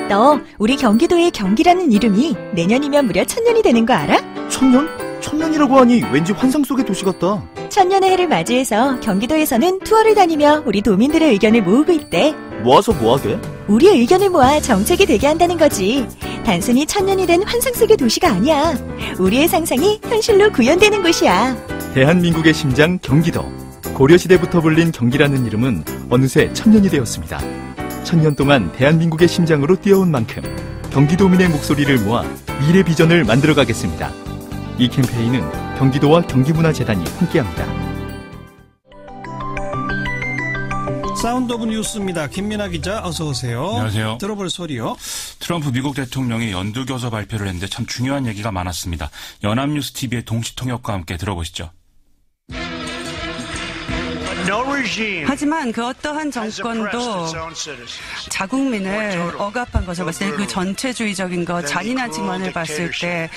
너 우리 경기도의 경기라는 이름이 내년이면 무려 1000년이 되는 거 알아? 1000년? 1000년이라고 하니 왠지 환상 속의 도시 같다. 1000년의 해를 맞이해서 경기도에서는 투어를 다니며 우리 도민들의 의견을 모으고 있대. 모아서 뭐하게? 우리의 의견을 모아 정책이 되게 한다는 거지. 단순히 1000년이 된 환상 속의 도시가 아니야. 우리의 상상이 현실로 구현되는 곳이야. 대한민국의 심장 경기도. 고려시대부터 불린 경기라는 이름은 어느새 1000년이 되었습니다. 1000년 동안 대한민국의 심장으로 뛰어온 만큼 경기도민의 목소리를 모아 미래 비전을 만들어가겠습니다. 이 캠페인은 경기도와 경기문화재단이 함께합니다. 사운드 오브 뉴스입니다. 김민아 기자 어서 오세요. 안녕하세요. 들어볼 소리요. 트럼프 미국 대통령이 연두교서 발표를 했는데 참 중요한 얘기가 많았습니다. 연합뉴스TV의 동시통역과 함께 들어보시죠. 하지만 그 어떠한 정권도 자국민을 억압한 것을 봤을 때 그 전체주의적인 것, 잔인한 측면을 봤을 때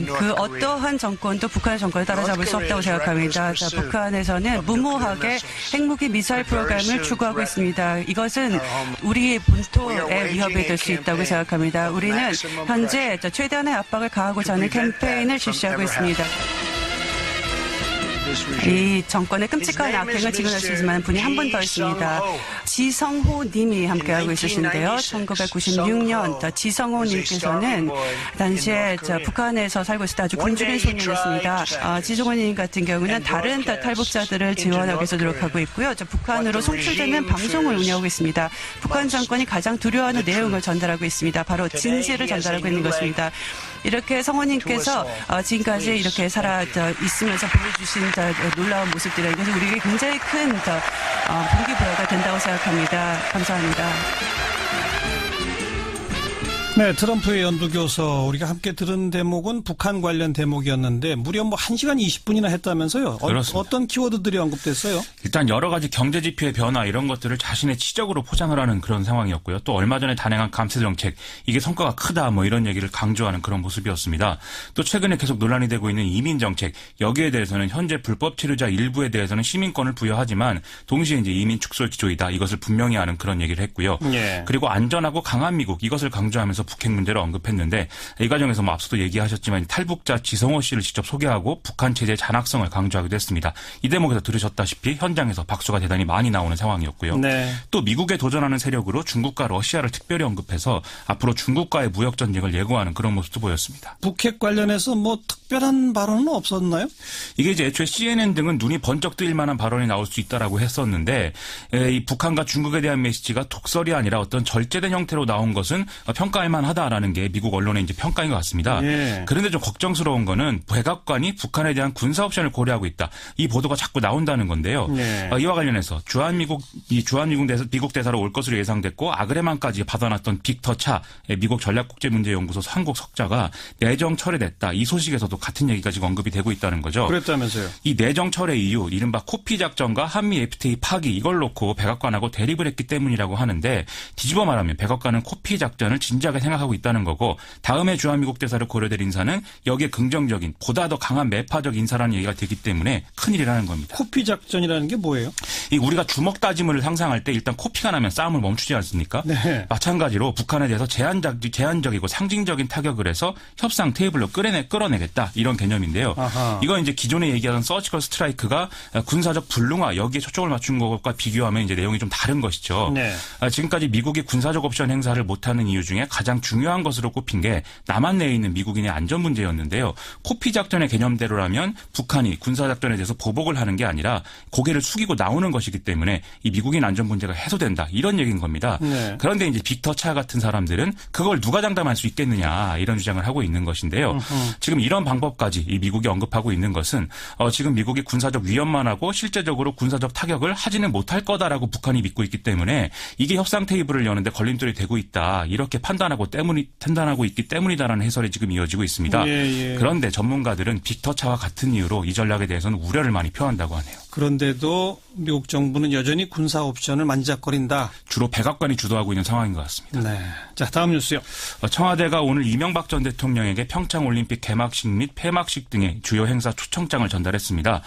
그 어떠한 정권도 북한 정권을 따라잡을 수 없다고 생각합니다. 자, 북한에서는 무모하게 핵무기 미사일 프로그램을 추구하고 있습니다. 이것은 우리 본토에 위협이 될 수 있다고 생각합니다. 우리는 현재 최대한의 압박을 가하고자 하는 캠페인을 실시하고 있습니다. 이 정권의 끔찍한 악행을 증언할 수 있을 만한 분이 한 분 더 있습니다. 지성호 님이 함께하고 있으신데요. 1996년 지성호 님께서는 당시에 북한에서 살고 있을 때 아주 굶주린 소년이었습니다. 지성호 님 같은 경우는 다른 탈북자들을 지원하기 위해서 노력하고 있고요. 북한으로 송출되는 방송을 운영하고 있습니다. 북한 정권이 가장 두려워하는 내용을 전달하고 있습니다. 바로 진실을 전달하고 있는 것입니다. 이렇게 성호님께서 지금까지 이렇게 살아 있으면서 보여주신 놀라운 모습들은 이것은 우리에게 굉장히 큰 동기부여가 된다고 생각합니다. 감사합니다. 네, 트럼프의 연두교서 우리가 함께 들은 대목은 북한 관련 대목이었는데 무려 1시간 20분이나 했다면서요. 어떤 키워드들이 언급됐어요? 일단 여러 가지 경제 지표의 변화 이런 것들을 자신의 치적으로 포장을 하는 그런 상황이었고요. 또 얼마 전에 단행한 감세 정책 이게 성과가 크다 이런 얘기를 강조하는 그런 모습이었습니다. 또 최근에 계속 논란이 되고 있는 이민 정책 여기에 대해서는 현재 불법 체류자 일부에 대해서는 시민권을 부여하지만 동시에 이제 이민 축소 기조이다 이것을 분명히 하는 그런 얘기를 했고요. 예. 그리고 안전하고 강한 미국 이것을 강조하면서 북핵 문제를 언급했는데 이 과정에서 앞서도 얘기하셨지만 탈북자 지성호 씨를 직접 소개하고 북한 체제의 잔악성을 강조하기도 했습니다. 이 대목에서 들으셨다시피 현장에서 박수가 대단히 많이 나오는 상황이었고요. 네. 또 미국에 도전하는 세력으로 중국과 러시아를 특별히 언급해서 앞으로 중국과의 무역 전쟁을 예고하는 그런 모습도 보였습니다. 북핵 관련해서 특별한 발언은 없었나요? 이게 이제 애초에 CNN 등은 눈이 번쩍 뜨일 만한 발언이 나올 수 있다라고 했었는데 이 북한과 중국에 대한 메시지가 독설이 아니라 어떤 절제된 형태로 나온 것은 평가할 만하다라는 게 미국 언론의 이제 평가인 것 같습니다. 예. 그런데 좀 걱정스러운 거는 백악관이 북한에 대한 군사 옵션을 고려하고 있다. 이 보도가 자꾸 나온다는 건데요. 예. 이와 관련해서 주한미국 대사로 올 것으로 예상됐고 아그레만까지 받아놨던 빅터 차 미국 전략국제문제연구소 한국 석자가 내정 철회됐다. 이 소식에서도 같은 얘기가 지금 언급이 되고 있다는 거죠. 그랬다면서요. 이 내정 철회 이유 이른바 코피 작전과 한미 FTA 파기 이걸 놓고 백악관하고 대립을 했기 때문이라고 하는데 뒤집어 말하면 백악관은 코피 작전을 진지하게 생각하고 있다는 거고 다음에 주한미국 대사를 고려될 인사는 여기에 긍정적인 보다 더 강한 매파적 인사라는 얘기가 되기 때문에 큰일이라는 겁니다. 코피 작전이라는 게 뭐예요? 우리가 주먹 다짐을 상상할 때 일단 코피가 나면 싸움을 멈추지 않습니까? 네. 마찬가지로 북한에 대해서 제한적이고 상징적인 타격을 해서 협상 테이블로 끌어내겠다 이런 개념인데요. 아하. 이건 이제 기존에 얘기하던 서지컬 스트라이크가 군사적 불능화 여기에 초점을 맞춘 것과 비교하면 이제 내용이 좀 다른 것이죠. 네. 지금까지 미국이 군사적 옵션 행사를 못하는 이유 중에 가장 중요한 것으로 꼽힌 게 남한 내에 있는 미국인의 안전 문제였는데요. 코피 작전의 개념대로라면 북한이 군사 작전에 대해서 보복을 하는 게 아니라 고개를 숙이고 나오는 것이기 때문에 이 미국인 안전 문제가 해소된다 이런 얘기인 겁니다. 네. 그런데 이제 빅터 차 같은 사람들은 그걸 누가 장담할 수 있겠느냐 이런 주장을 하고 있는 것인데요. 지금 이런 방법까지 이 미국이 언급하고 있는 것은 지금 미국이 군사적 위협만 하고 실제적으로 군사적 타격을 하지는 못할 거다라고 북한이 믿고 있기 때문에 이게 협상 테이블을 여는데 걸림돌이 되고 있다 이렇게 판단하고 판단하고 있기 때문이다라는 해설이 지금 이어지고 있습니다. 예. 그런데 전문가들은 빅터차와 같은 이유로 이 전략에 대해서는 우려를 많이 표한다고 하네요. 그런데도 미국 정부는 여전히 군사 옵션을 만지작거린다. 주로 백악관이 주도하고 있는 상황인 것 같습니다. 네. 자, 다음 뉴스요. 청와대가 오늘 이명박 전 대통령에게 평창올림픽 개막식 및 폐막식 등의 주요 행사 초청장을 전달했습니다.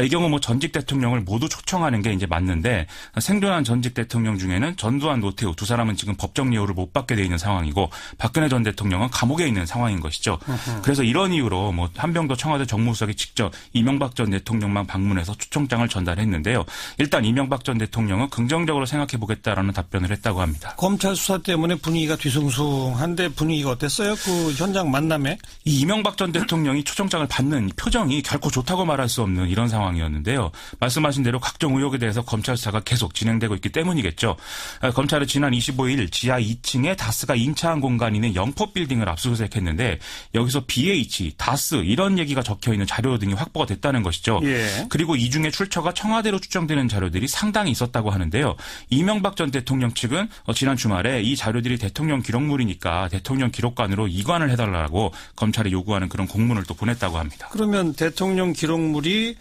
이 경우 전직 대통령을 모두 초청하는 게 이제 맞는데 생존한 전직 대통령 중에는 전두환, 노태우 두 사람은 지금 법정 예우를 못 받게 돼 있는 상황이고 박근혜 전 대통령은 감옥에 있는 상황인 것이죠. 그래서 이런 이유로 한병도 청와대 정무수석이 직접 이명박 전 대통령만 방문해서 초청장을 전달했는데요. 일단 이명박 전 대통령은 긍정적으로 생각해보겠다라는 답변을 했다고 합니다. 검찰 수사 때문에 분위기가 뒤숭숭한데 분위기가 어땠어요? 그 현장 만남에? 이 이명박 전 대통령이 초청장을 받는 표정이 결코 좋다고 말할 수 없는 이런 상황이었는데요. 말씀하신 대로 각종 의혹에 대해서 검찰 수사가 계속 진행되고 있기 때문이겠죠. 검찰은 지난 25일 지하 2층에 다스가 임차한 공간이 있는 영포빌딩을 압수수색했는데 여기서 BH, 다스 이런 얘기가 적혀있는 자료 등이 확보가 됐다는 것이죠. 예. 그리고 이 중에 출처가 청와대로 추정되는 자료들이 상당히 있었다고 하는데요. 이명박 전 대통령 측은 지난 주말에 이 자료들이 대통령 기록물이니까 대통령 기록관으로 이관을 해달라고 검찰에 요구하는 그런 공문을 또 보냈다고 합니다. 그러면 대통령 기록물이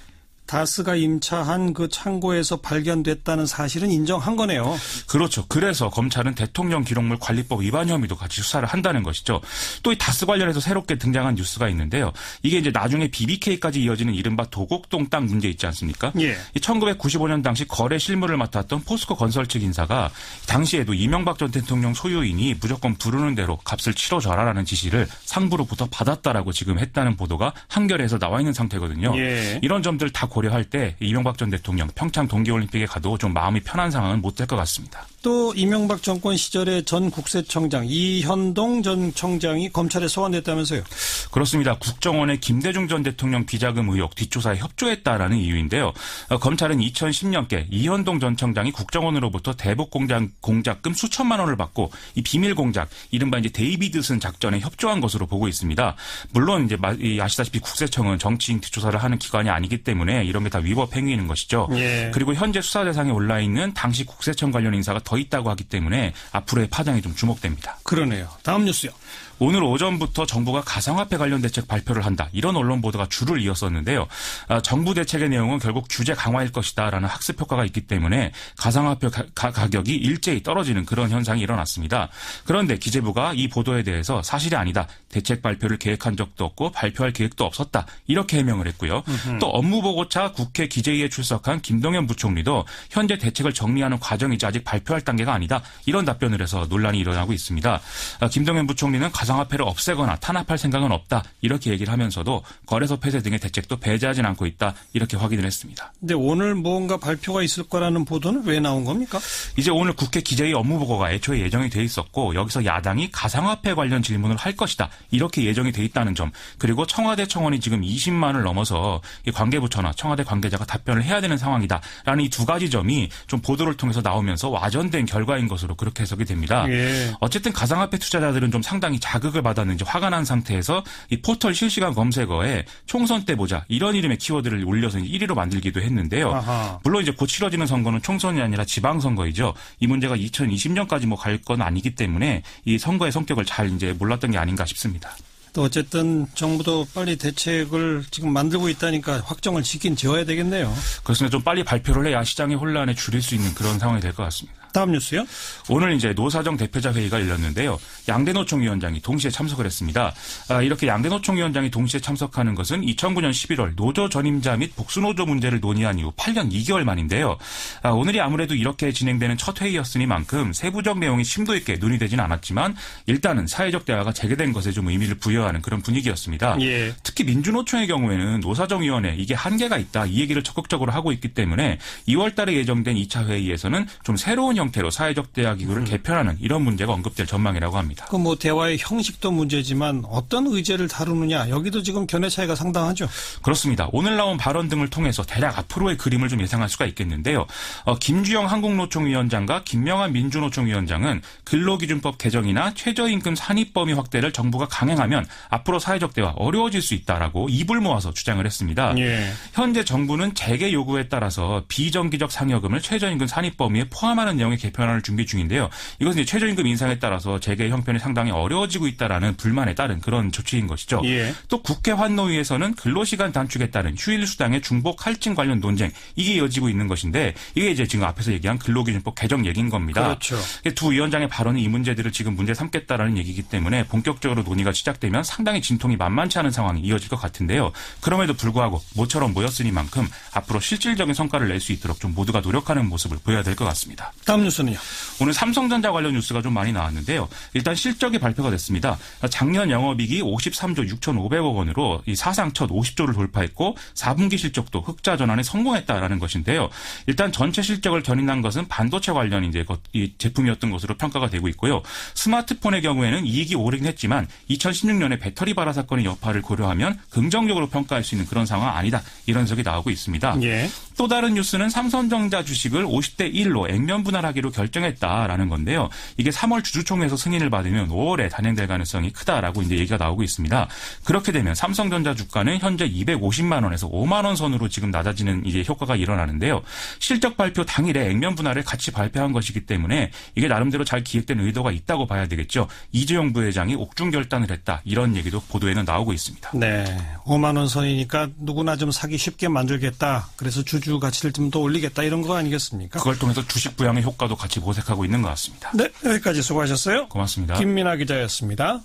다스가 임차한 그 창고에서 발견됐다는 사실은 인정한 거네요. 그렇죠. 그래서 검찰은 대통령 기록물 관리법 위반 혐의도 같이 수사를 한다는 것이죠. 또 이 다스 관련해서 새롭게 등장한 뉴스가 있는데요. 이게 이제 나중에 BBK까지 이어지는 이른바 도곡동 땅 문제 있지 않습니까? 예. 1995년 당시 거래 실무를 맡았던 포스코 건설 측 인사가 당시에도 이명박 전 대통령 소유인이 무조건 부르는 대로 값을 치러줘라라는 지시를 상부로부터 받았다라고 지금 했다는 보도가 한겨레에서 나와 있는 상태거든요. 예. 이런 점들 다 고려할 때 이명박 전 대통령 평창 동계올림픽에 가도 좀 마음이 편한 상황은 못 될 것 같습니다. 또 이명박 정권 시절에 전 국세청장 이현동 전 청장이 검찰에 소환됐다면서요? 그렇습니다. 국정원의 김대중 전 대통령 비자금 의혹 뒷조사에 협조했다라는 이유인데요. 검찰은 2010년께 이현동 전 청장이 국정원으로부터 대북 공작금 수천만 원을 받고 이 비밀 공작, 이른바 이제 데이비드슨 작전에 협조한 것으로 보고 있습니다. 물론 이제 아시다시피 국세청은 정치인 뒷조사를 하는 기관이 아니기 때문에 이런 게 다 위법 행위인 것이죠. 예. 그리고 현재 수사 대상에 올라 있는 당시 국세청 관련 인사가 더 있다고 하기 때문에 앞으로의 파장이 좀 주목됩니다. 그러네요. 다음 뉴스요. 오늘 오전부터 정부가 가상화폐 관련 대책 발표를 한다. 이런 언론 보도가 줄을 이었었는데요. 정부 대책의 내용은 결국 규제 강화일 것이다라는 학습 효과가 있기 때문에 가상화폐 가격이 일제히 떨어지는 그런 현상이 일어났습니다. 그런데 기재부가 이 보도에 대해서 사실이 아니다. 대책 발표를 계획한 적도 없고 발표할 계획도 없었다. 이렇게 해명을 했고요. 또 업무보고차 국회 기재위에 출석한 김동연 부총리도 현재 대책을 정리하는 과정이지 아직 발표할 단계가 아니다. 이런 답변을 해서 논란이 일어나고 있습니다. 김동연 부총리는 가상화폐를 없애거나 탄압할 생각은 없다. 이렇게 얘기를 하면서도 거래소 폐쇄 등의 대책도 배제하진 않고 있다. 이렇게 확인을 했습니다. 근데 오늘 뭔가 발표가 있을 거라는 보도는 왜 나온 겁니까? 이제 오늘 국회 기재위 업무보고가 애초에 예정이 돼 있었고 여기서 야당이 가상화폐 관련 질문을 할 것이다. 이렇게 예정이 돼 있다는 점. 그리고 청와대 청원이 지금 20만을 넘어서 이 관계부처나 청와대 관계자가 답변을 해야 되는 상황이다. 라는 이 두 가지 점이 좀 보도를 통해서 나오면서 와전된 결과인 것으로 그렇게 해석이 됩니다. 예. 어쨌든 가상화폐 투자자들은 좀 상당히 자극을 받았는지 화가 난 상태에서 이 포털 실시간 검색어에 총선 때 보자 이런 이름의 키워드를 올려서 1위로 만들기도 했는데요. 아하. 물론 이제 곧 치러지는 선거는 총선이 아니라 지방선거이죠. 이 문제가 2020년까지 갈 건 아니기 때문에 이 선거의 성격을 잘 이제 몰랐던 게 아닌가 싶습니다. 또 어쨌든 정부도 빨리 대책을 지금 만들고 있다니까 확정을 지긴 지어야 되겠네요. 그렇습니다. 좀 빨리 발표를 해야 시장의 혼란에 줄일 수 있는 그런 상황이 될 것 같습니다. 다음 뉴스요? 오늘 이제 노사정 대표자 회의가 열렸는데요. 양대 노총위원장이 동시에 참석을 했습니다. 이렇게 양대 노총위원장이 동시에 참석하는 것은 2009년 11월 노조 전임자 및 복수노조 문제를 논의한 이후 8년 2개월 만인데요. 오늘이 아무래도 이렇게 진행되는 첫 회의였으니만큼 세부적 내용이 심도 있게 논의되지는 않았지만 일단은 사회적 대화가 재개된 것에 좀 의미를 부여하는 그런 분위기였습니다. 예. 특히 민주노총의 경우에는 노사정위원회 이게 한계가 있다. 이 얘기를 적극적으로 하고 있기 때문에 2월 달에 예정된 2차 회의에서는 좀 새로운 형태로 사회적 대화 기구를 개편하는 이런 문제가 언급될 전망이라고 합니다. 그 뭐 대화의 형식도 문제지만 어떤 의제를 다루느냐 여기도 지금 견해 차이가 상당하죠. 그렇습니다. 오늘 나온 발언 등을 통해서 대략 앞으로의 그림을 좀 예상할 수가 있겠는데요. 김주영 한국노총위원장과 김명한 민주노총위원장은 근로기준법 개정이나 최저임금 산입 범위 확대를 정부가 강행하면 앞으로 사회적 대화 어려워질 수 있다라고 입을 모아서 주장을 했습니다. 예. 현재 정부는 재계 요구에 따라서 비정기적 상여금을 최저임금 산입 범위에 포함하는 내용 내용의 개편안을 준비 중인데요. 이것은 이제 최저임금 인상에 따라서 재계 형편이 상당히 어려워지고 있다라는 불만에 따른 그런 조치인 것이죠. 예. 또 국회 환노위에서는 근로시간 단축에 따른 휴일 수당의 중복 할증 관련 논쟁 이게 이어지고 있는 것인데 이게 이제 지금 앞에서 얘기한 근로기준법 개정 얘기인 겁니다. 그렇죠. 두 위원장의 발언이 이 문제들을 지금 문제 삼겠다라는 얘기이기 때문에 본격적으로 논의가 시작되면 상당히 진통이 만만치 않은 상황이 이어질 것 같은데요. 그럼에도 불구하고 모처럼 모였으니만큼 앞으로 실질적인 성과를 낼 수 있도록 좀 모두가 노력하는 모습을 보여야 될 것 같습니다. 다음 뉴스는요. 오늘 삼성전자 관련 뉴스가 좀 많이 나왔는데요. 일단 실적이 발표가 됐습니다. 작년 영업이익이 53조 6,500억 원으로 이 사상 첫 50조를 돌파했고 4분기 실적도 흑자 전환에 성공했다라는 것인데요. 일단 전체 실적을 견인한 것은 반도체 관련 이제 이 제품이었던 것으로 평가가 되고 있고요. 스마트폰의 경우에는 이익이 오르긴 했지만 2016년에 배터리 발화 사건의 여파를 고려하면 긍정적으로 평가할 수 있는 그런 상황 아니다. 이런 적이 나오고 있습니다. 예. 또 다른 뉴스는 삼성전자 주식을 50대 1로 액면 분할하기로 결정했다라는 건데요. 이게 3월 주주총회에서 승인을 받으면 5월에 단행될 가능성이 크다라고 이제 얘기가 나오고 있습니다. 그렇게 되면 삼성전자 주가는 현재 250만 원에서 5만 원 선으로 지금 낮아지는 이제 효과가 일어나는데요. 실적 발표 당일에 액면 분할을 같이 발표한 것이기 때문에 이게 나름대로 잘 기획된 의도가 있다고 봐야 되겠죠. 이재용 부회장이 옥중 결단을 했다. 이런 얘기도 보도에는 나오고 있습니다. 네, 5만 원 선이니까 누구나 좀 사기 쉽게 만들겠다. 그래서 주주 가치를 좀 더 올리겠다 이런 거 아니겠습니까? 그걸 통해서 주식 부양의 효과도 같이 모색하고 있는 것 같습니다. 네, 여기까지 수고하셨어요. 고맙습니다. 김민아 기자였습니다.